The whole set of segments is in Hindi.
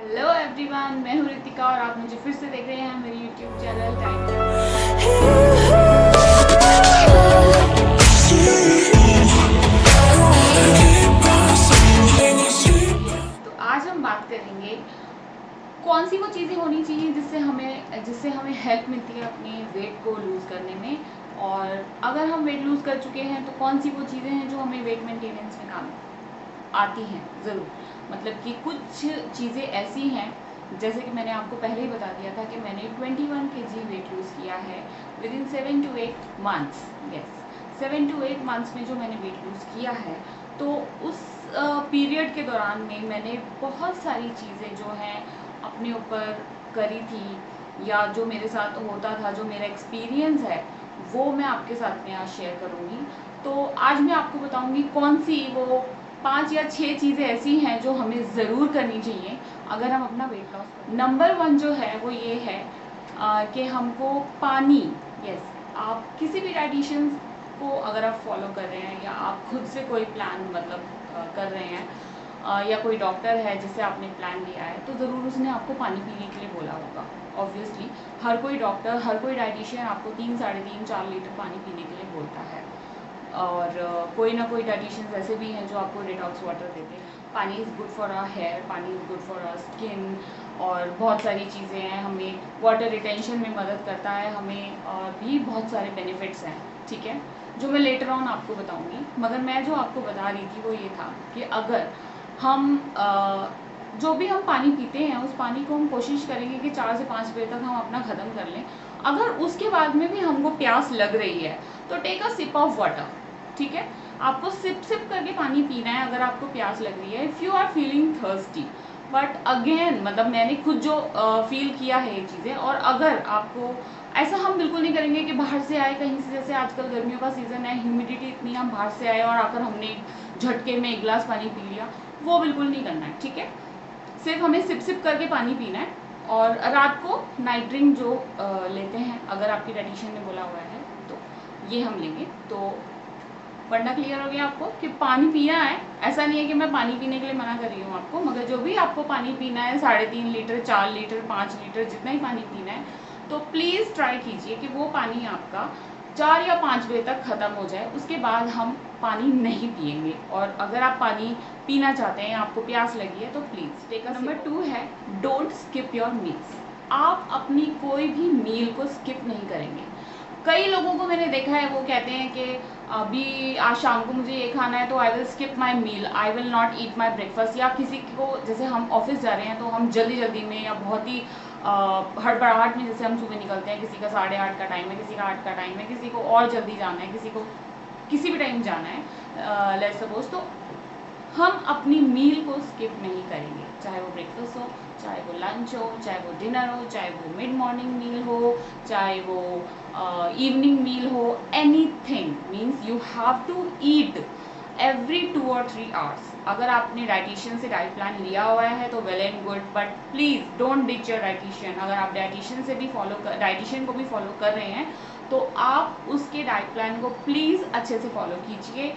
हेलो एवरीवन, मैं हूँ रितिका और आप मुझे फिर से देख रहे हैं मेरे यूट्यूब चैनल टाइम। तो आज हम बात करेंगे कौन सी वो चीज़ें होनी चाहिए जिससे हमें हेल्प मिलती है अपने वेट को लूज़ करने में, और अगर हम वेट लूज़ कर चुके हैं तो कौन सी वो चीज़ें हैं जो हमें वेट मेंटेनेंस में काम आती हैं ज़रूर। मतलब कि कुछ चीज़ें ऐसी हैं, जैसे कि मैंने आपको पहले ही बता दिया था कि मैंने 21 केजी वेट लूज़ किया है with in 7 to 8 months. Yes, 7 to 8 months में जो मैंने वेट लूज़ किया है, तो उस पीरियड के दौरान में मैंने बहुत सारी चीज़ें जो हैं अपने ऊपर करी थी, या जो मेरे साथ होता था, जो मेरा एक्सपीरियंस है, वो मैं आपके साथ में आज शेयर करूँगी। तो आज मैं आपको बताऊँगी कौन सी वो 5 या 6 चीज़ें ऐसी हैं जो हमें ज़रूर करनी चाहिए अगर हम अपना वेट लॉस करें। नंबर 1 जो है वो ये है कि हमको पानी। यस, आप किसी भी डाइटिशियन को अगर आप फॉलो कर रहे हैं या आप खुद से कोई प्लान मतलब कर रहे हैं, या कोई डॉक्टर है जिससे आपने प्लान लिया है, तो ज़रूर उसने आपको पानी पीने के लिए बोला होगा। ऑब्वियसली हर कोई डॉक्टर, हर कोई डाइटिशियन आपको 3, साढ़े 3, 4 लीटर पानी पीने के लिए बोलता है। और कोई ना कोई डाइटिशियंस ऐसे भी हैं जो आपको डिटॉक्स वाटर देते हैं। Pani is good for our hair, pani is good for our skin, और बहुत सारी चीज़ें हैं। हमें वाटर रिटेंशन में मदद करता है, हमें और भी बहुत सारे बेनिफिट्स हैं, ठीक है, जो मैं लेटर ऑन आपको बताऊंगी। मगर मैं जो आपको बता रही थी वो ये था कि अगर हम जो भी हम पानी पीते हैं उस पानी को हम कोशिश करेंगे कि 4 से 5 बजे तक हम अपना ख़त्म कर लें। अगर उसके बाद में भी हमको प्यास लग रही है तो take a sip of water, ठीक है। आपको सिप सिप करके पानी पीना है अगर आपको प्यास लग रही है, if you are feeling thirsty. But again मतलब मैंने खुद जो फील किया है ये चीज़ें, और अगर आपको ऐसा हम बिल्कुल नहीं करेंगे कि बाहर से आए कहीं से, जैसे आजकल गर्मियों का सीज़न है, ह्यूमिडिटी इतनी, हम बाहर से आए और आकर हमने झटके में 1 गिलास पानी पी लिया, वो बिल्कुल नहीं करना है, ठीक है। सिर्फ हमें सिप सिप करके पानी पीना है। और रात को नाइट ड्रिंक जो लेते हैं, अगर आपकी डाइटिशियन ने बोला हुआ है तो ये हम लेंगे। तो वरना क्लियर हो गया आपको कि पानी पीना है। ऐसा नहीं है कि मैं पानी पीने के लिए मना कर रही हूँ आपको, मगर जो भी आपको पानी पीना है, 3.5 लीटर, 4 लीटर, 5 लीटर, जितना ही पानी पीना है, तो प्लीज़ ट्राई कीजिए कि वो पानी आपका 4 या 5 बजे तक ख़त्म हो जाए। उसके बाद हम पानी नहीं पिएंगे। और अगर आप पानी पीना चाहते हैं, आपको प्यास लगी है, तो प्लीज़ टेक। नंबर 2 है डोंट स्किप योर मील्स। आप अपनी कोई भी मील को स्किप नहीं करेंगे। कई लोगों को मैंने देखा है, वो कहते हैं कि अभी आज शाम को मुझे ये खाना है तो I will skip my meal, I will not eat my breakfast. या किसी को, जैसे हम ऑफिस जा रहे हैं तो हम जल्दी जल्दी में या बहुत ही हड़बड़ाहट में, जैसे हम सुबह निकलते हैं, किसी का 8:30 का टाइम है, किसी का 8 का टाइम है, किसी को और जल्दी जाना है, किसी को किसी भी टाइम जाना है, लेट्स सपोज, तो हम अपनी मील को स्किप नहीं करेंगे। चाहे वो ब्रेकफास्ट हो, चाहे वो लंच हो, चाहे वो डिनर हो, चाहे वो मिड मॉर्निंग मील हो, चाहे वो इवनिंग मील हो, anything means you have to eat every 2 or 3 hours. अगर आपने डाइटिशियन से डाइट प्लान लिया हुआ है तो well and good, but please don't ditch your dietitian. अगर आप डाइटिशियन से भी डाइटिशियन को भी फॉलो कर रहे हैं तो आप उसके डाइट प्लान को प्लीज़ अच्छे से फॉलो कीजिए।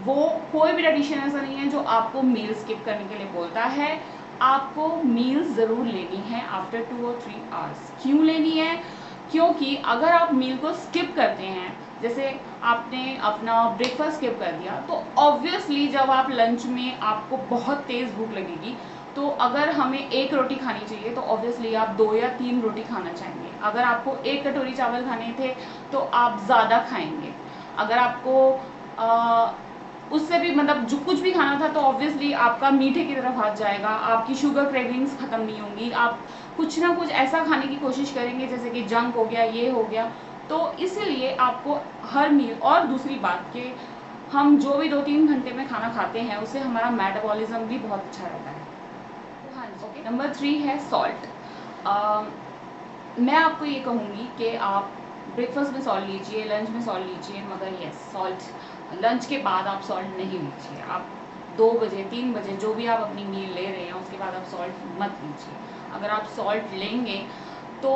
वो कोई भी डाइटिशियन ऐसा नहीं है जो आपको मील स्किप करने के लिए बोलता है। आपको मील ज़रूर लेनी है आफ्टर 2 or 3 आवर्स। क्यों लेनी है? क्योंकि अगर आप मील को स्किप करते हैं, जैसे आपने अपना ब्रेकफास्ट स्किप कर दिया, तो ऑब्वियसली जब आप लंच में आपको बहुत तेज़ भूख लगेगी, तो अगर हमें 1 रोटी खानी चाहिए तो ऑब्वियसली आप 2 या 3 रोटी खाना चाहेंगे। अगर आपको 1 कटोरी चावल खाने थे तो आप ज़्यादा खाएंगे। अगर आपको उससे भी मतलब जो कुछ भी खाना था तो ऑब्वियसली आपका मीठे की तरफ हाथ जाएगा, आपकी शुगर क्रेविंग्स ख़त्म नहीं होंगी, आप कुछ ना कुछ ऐसा खाने की कोशिश करेंगे जैसे कि जंक हो गया, ये हो गया। तो इसीलिए आपको हर मील, और दूसरी बात कि हम जो भी 2-3 घंटे में खाना खाते हैं उससे हमारा मेटाबॉलिज्म भी बहुत अच्छा रहता है। हाँ जी। नंबर 3 है सॉल्ट। मैं आपको ये कहूँगी कि आप ब्रेकफास्ट में सॉल्ट लीजिए, लंच में सॉल्ट लीजिए, मगर यस, सॉल्ट लंच के बाद आप सॉल्ट नहीं लीजिए। आप 2 बजे, 3 बजे जो भी आप अपनी मील ले रहे हैं उसके बाद आप सॉल्ट मत लीजिए। अगर आप सॉल्ट लेंगे तो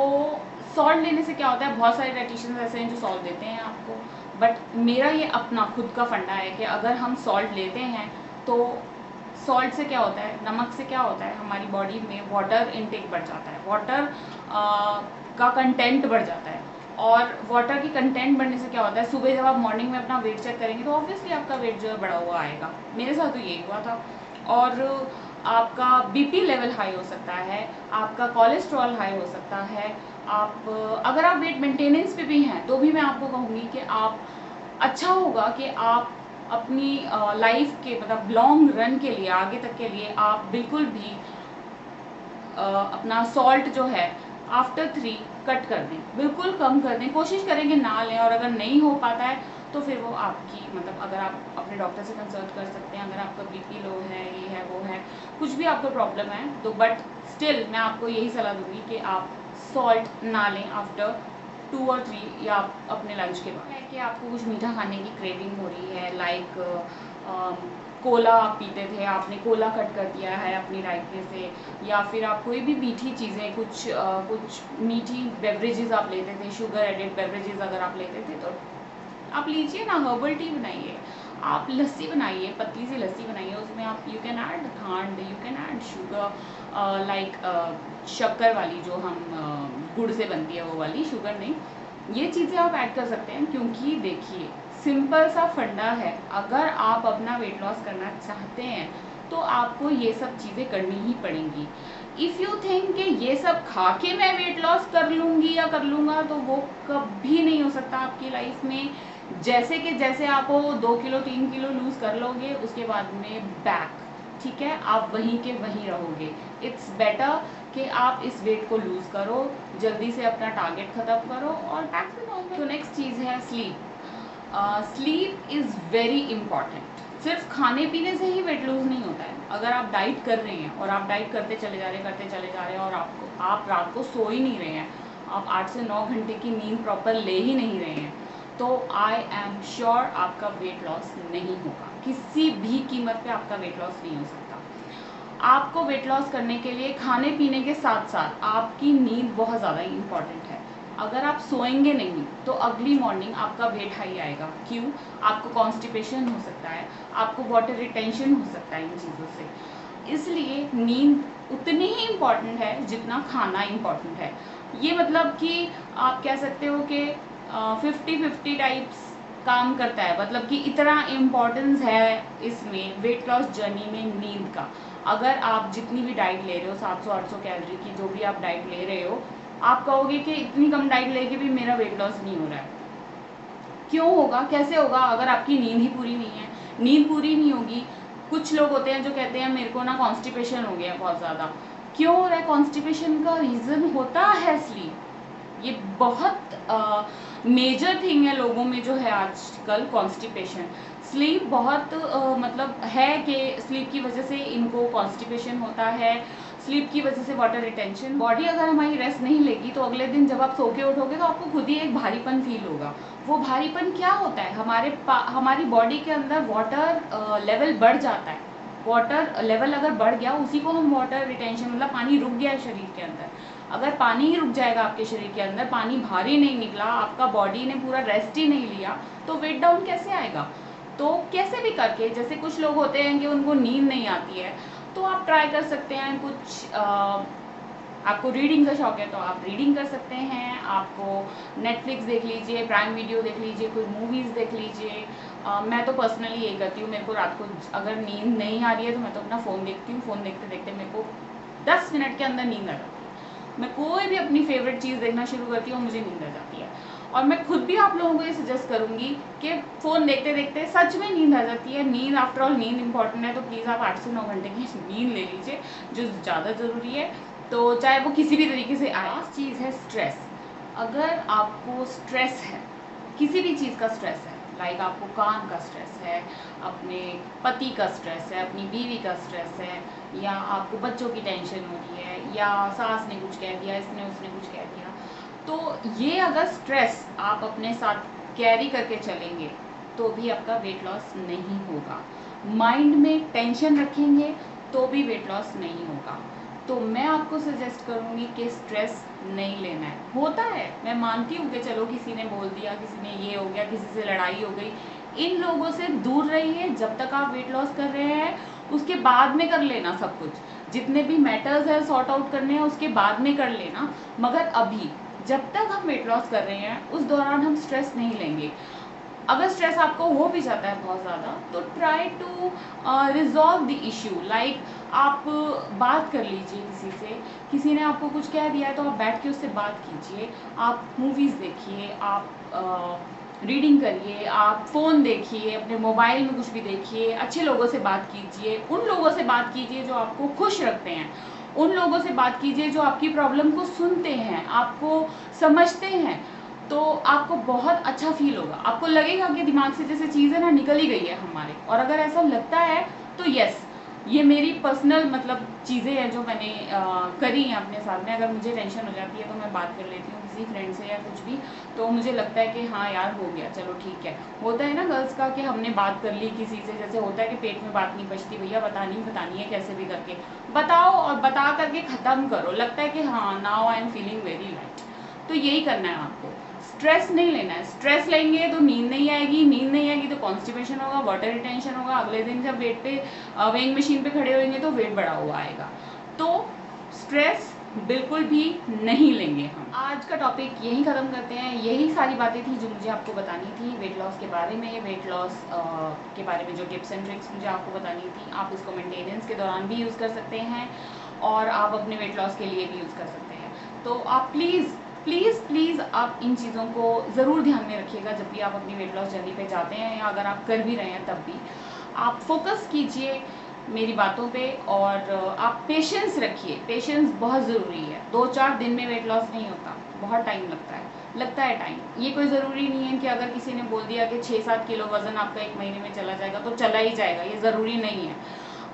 सॉल्ट लेने से क्या होता है, बहुत सारे डाइटिशियंस ऐसे हैं जो सॉल्ट देते हैं आपको, बट मेरा ये अपना खुद का फंडा है कि अगर हम सॉल्ट लेते हैं तो सॉल्ट से क्या होता है, नमक से क्या होता है, हमारी बॉडी में वाटर इनटेक बढ़ जाता है, वाटर का कंटेंट बढ़ जाता है। और वाटर की कंटेंट बढ़ने से क्या होता है, सुबह जब आप मॉर्निंग में अपना वेट चेक करेंगे तो ऑब्वियसली आपका वेट जो है बढ़ा हुआ आएगा। मेरे साथ तो यही हुआ था। और आपका बीपी लेवल हाई हो सकता है, आपका कोलेस्ट्रॉल हाई हो सकता है। आप अगर आप वेट मेंटेनेंस पे भी हैं तो भी मैं आपको कहूँगी कि आप अच्छा होगा कि आप अपनी लाइफ के मतलब लॉन्ग रन के लिए, आगे तक के लिए आप बिल्कुल भी अपना सॉल्ट जो है आफ्टर 3 कट कर दें, बिल्कुल कम कर दें, कोशिश करेंगे ना लें। और अगर नहीं हो पाता है तो फिर वो आपकी मतलब अगर आप अपने डॉक्टर से कंसल्ट कर सकते हैं, अगर आपका बीपी लो है, ये है वो है, कुछ भी आपको प्रॉब्लम है तो, बट स्टिल मैं आपको यही सलाह दूंगी कि आप सॉल्ट ना लें आफ्टर 2 और 3 या अपने लंच के बाद। है कि आपको कुछ मीठा खाने की क्रेविंग हो रही है, लाइक कोला आप पीते थे, आपने कोला कट कर दिया है अपनी डाइट में से, या फिर आप कोई भी मीठी चीज़ें कुछ मीठी बेवरेजेस आप लेते थे, शुगर एडेड बेवरेजेस अगर आप लेते थे तो आप लीजिए ना, हर्बल टी बनाइए, आप लस्सी बनाइए, पतली सी लस्सी बनाइए, उसमें आप यू कैन ऐड खांड, you can add sugar, like शक्कर वाली जो हम गुड़ से बनती है वो वाली, शुगर नहीं, ये चीज़ें आप ऐड कर सकते हैं। क्योंकि देखिए सिंपल सा फंडा है, अगर आप अपना वेट लॉस करना चाहते हैं तो आपको ये सब चीज़ें करनी ही पड़ेंगी। इफ़ यू थिंक कि ये सब खा के मैं वेट लॉस कर लूँगी या कर लूँगा, तो वो कभी नहीं हो सकता आपकी लाइफ में। जैसे कि जैसे आप 2 किलो 3 किलो लूज़ कर लोगे उसके बाद में बैक, ठीक है, आप वहीं के वहीं रहोगे। इट्स बेटर कि आप इस वेट को लूज़ करो, जल्दी से अपना टारगेट ख़त्म करो और बैक टू नॉर्मल। तो नेक्स्ट चीज़ है sleep. Sleep is very important. सिर्फ खाने पीने से ही वेट लूज नहीं होता है। अगर आप डाइट कर रहे हैं और आप डाइट करते चले जा रहे हैं और आप रात को सो ही नहीं रहे हैं, आप 8 से 9 घंटे की नींद प्रॉपर ले ही नहीं रहे हैं, तो आई एम श्योर आपका वेट लॉस नहीं होगा। किसी भी कीमत पे आपका वेट लॉस नहीं हो सकता। आपको वेट लॉस करने के लिए खाने पीने के साथ साथ आपकी नींद बहुत ज़्यादा इंपॉर्टेंट है। अगर आप सोएंगे नहीं तो अगली मॉर्निंग आपका वेट हाई आएगा। क्यों? आपको कॉन्स्टिपेशन हो सकता है, आपको वाटर रिटेंशन हो सकता है इन चीज़ों से। इसलिए नींद उतनी ही इम्पॉर्टेंट है जितना खाना इम्पॉर्टेंट है। ये मतलब कि आप कह सकते हो कि 50-50 टाइप्स काम करता है, मतलब कि इतना इम्पोर्टेंस है इसमें वेट लॉस जर्नी में नींद का। अगर आप जितनी भी डाइट ले रहे हो, 700-800 कैलोरी की जो भी आप डाइट ले रहे हो, आप कहोगे कि इतनी कम डाइट लेके भी मेरा वेट लॉस नहीं हो रहा है। क्यों होगा, कैसे होगा? अगर आपकी नींद ही पूरी नहीं है। नींद पूरी नहीं होगी। कुछ लोग होते हैं जो कहते हैं मेरे को ना कॉन्स्टिपेशन हो गया बहुत ज़्यादा। क्यों हो रहा है? कॉन्स्टिपेशन का रीज़न होता है स्लीप। ये बहुत मेजर थिंग है लोगों में जो है आजकल, कॉन्स्टिपेशन। स्लीप बहुत मतलब है कि स्लीप की वजह से इनको कॉन्स्टिपेशन होता है, स्लीप की वजह से वाटर रिटेंशन। बॉडी अगर हमारी रेस्ट नहीं लेगी तो अगले दिन जब आप सो के उठोगे तो आपको खुद ही एक भारीपन फील होगा। वो भारीपन क्या होता है? हमारी बॉडी के अंदर वाटर लेवल बढ़ जाता है। वाटर लेवल अगर बढ़ गया, उसी को हम वाटर रिटेंशन, मतलब पानी रुक गया है शरीर के अंदर। अगर पानी ही रुक जाएगा आपके शरीर के अंदर, पानी भारी नहीं निकला, आपका बॉडी ने पूरा रेस्ट ही नहीं लिया, तो वेट डाउन कैसे आएगा? तो कैसे भी करके, जैसे कुछ लोग होते हैं कि उनको नींद नहीं आती है, तो आप ट्राई कर सकते हैं कुछ आपको रीडिंग का शौक है तो आप रीडिंग कर सकते हैं। आपको नेटफ्लिक्स देख लीजिए, प्राइम वीडियो देख लीजिए, कोई मूवीज़ देख लीजिए। मैं तो पर्सनली यही करती हूँ। मेरे को रात को अगर नींद नहीं आ रही है तो मैं तो अपना फ़ोन देखती हूँ। फ़ोन देखते देखते मेरे को 10 मिनट के अंदर नींद आ जाती है। मैं कोई भी अपनी फेवरेट चीज़ देखना शुरू करती हूँ, मुझे नींद आ जाती है। और मैं खुद भी आप लोगों को ये सजेस्ट करूँगी कि फ़ोन देखते देखते सच में नींद आ जाती है। नींद, आफ्टर ऑल नींद इंपॉर्टेंट है, तो प्लीज़ आप 8 से 9 घंटे की नींद ले लीजिए, जो ज़्यादा ज़रूरी है, तो चाहे वो किसी भी तरीके से आए। लास्ट चीज़ है स्ट्रेस। अगर आपको स्ट्रेस है, किसी भी चीज़ का स्ट्रेस है, लाइक आपको काम का स्ट्रेस है, अपने पति का स्ट्रेस है, अपनी बीवी का स्ट्रेस है, या आपको बच्चों की टेंशन हो रही है, या सास ने कुछ कह दिया, इसने उसने कुछ कह दिया, तो ये अगर स्ट्रेस आप अपने साथ कैरी करके चलेंगे तो भी आपका वेट लॉस नहीं होगा। माइंड में टेंशन रखेंगे तो भी वेट लॉस नहीं होगा। तो मैं आपको सजेस्ट करूँगी कि स्ट्रेस नहीं लेना है। होता है, मैं मानती हूँ कि चलो किसी ने बोल दिया, किसी ने ये हो गया, किसी से लड़ाई हो गई, इन लोगों से दूर रहिए। जब तक आप वेट लॉस कर रहे हैं उसके बाद में कर लेना सब कुछ, जितने भी मैटर्स है सॉर्ट आउट करने हैं उसके बाद में कर लेना, मगर अभी जब तक हम वेट लॉस कर रहे हैं उस दौरान हम स्ट्रेस नहीं लेंगे। अगर स्ट्रेस आपको हो भी जाता है बहुत ज़्यादा तो try to resolve the issue, like आप बात कर लीजिए किसी से, किसी ने आपको कुछ कह दिया है तो आप बैठ के उससे बात कीजिए, आप मूवीज़ देखिए, आप रीडिंग करिए, आप फ़ोन देखिए, अपने मोबाइल में कुछ भी देखिए, अच्छे लोगों से बात कीजिए, उन लोगों से बात कीजिए जो आपको खुश रखते हैं, उन लोगों से बात कीजिए जो आपकी प्रॉब्लम को सुनते हैं, आपको समझते हैं, तो आपको बहुत अच्छा फील होगा। आपको लगेगा कि दिमाग से जैसे चीज़ें ना निकल ही गई है हमारे, और अगर ऐसा लगता है तो यस, ये मेरी पर्सनल मतलब चीज़ें हैं जो मैंने करी हैं अपने साथ में। अगर मुझे टेंशन हो जाती है तो मैं बात कर लेती हूँ किसी फ्रेंड से या कुछ भी, तो मुझे लगता है कि हाँ यार हो गया, चलो ठीक है। होता है ना गर्ल्स का कि हमने बात कर ली किसी से, जैसे होता है कि पेट में बात नहीं बचती, भैया बतानी है कैसे भी करके बताओ, और बता करके ख़त्म करो। लगता है कि हाँ now I am feeling very light, तो यही करना है आपको। स्ट्रेस नहीं लेना है, स्ट्रेस लेंगे तो नींद नहीं आएगी, नींद नहीं आएगी तो कॉन्स्टिपेशन होगा, वाटर रिटेंशन होगा, अगले दिन जब वेट पे वेइंग मशीन पे खड़े होंगे तो वेट बढ़ा हुआ आएगा। तो स्ट्रेस बिल्कुल भी नहीं लेंगे हम। आज का टॉपिक यही ख़त्म करते हैं। यही सारी बातें थी जो मुझे आपको बतानी थी वेट लॉस के बारे में, वेट लॉस के बारे में जो टिप्स एंड ट्रिक्स मुझे आपको बतानी थी। आप इसको मेंटेनेंस के दौरान भी यूज़ कर सकते हैं और आप अपने वेट लॉस के लिए भी यूज़ कर सकते हैं। तो आप प्लीज़ आप इन चीज़ों को ज़रूर ध्यान में रखिएगा जब भी आप अपनी वेट लॉस जर्नी पे जाते हैं, या अगर आप कर भी रहे हैं तब भी आप फोकस कीजिए मेरी बातों पे, और आप पेशेंस रखिए। पेशेंस बहुत ज़रूरी है। 2-4 दिन में वेट लॉस नहीं होता, बहुत टाइम लगता है टाइम। ये कोई ज़रूरी नहीं है कि अगर किसी ने बोल दिया कि 6-7 किलो वज़न आपका 1 महीने में चला जाएगा तो चला ही जाएगा, ये ज़रूरी नहीं है।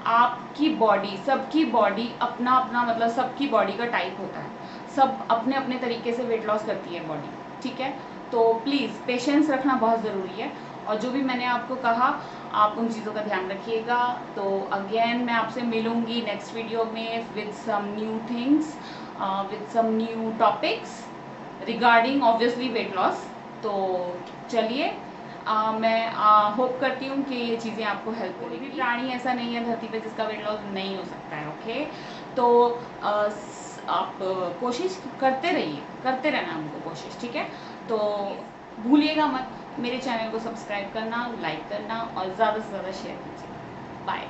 आपकी बॉडी, सबकी बॉडी अपना अपना मतलब सबकी बॉडी का टाइप होता है, सब अपने अपने तरीके से वेट लॉस करती है बॉडी, ठीक है। तो प्लीज़ पेशेंस रखना बहुत ज़रूरी है, और जो भी मैंने आपको कहा आप उन चीज़ों का ध्यान रखिएगा। तो अगेन मैं आपसे मिलूँगी नेक्स्ट वीडियो में with some new things, with some new topics regarding obviously weight loss. तो चलिए, मैं होप करती हूँ कि ये चीज़ें आपको हेल्प करेगी। कोई भी प्राणी ऐसा नहीं है धरती पे जिसका वेट लॉस नहीं हो सकता है, ओके। तो आप कोशिश करते रहना हमको कोशिश, ठीक है। तो भूलिएगा मत मेरे चैनल को सब्सक्राइब करना, लाइक करना और ज़्यादा से ज़्यादा शेयर कीजिए। बाय।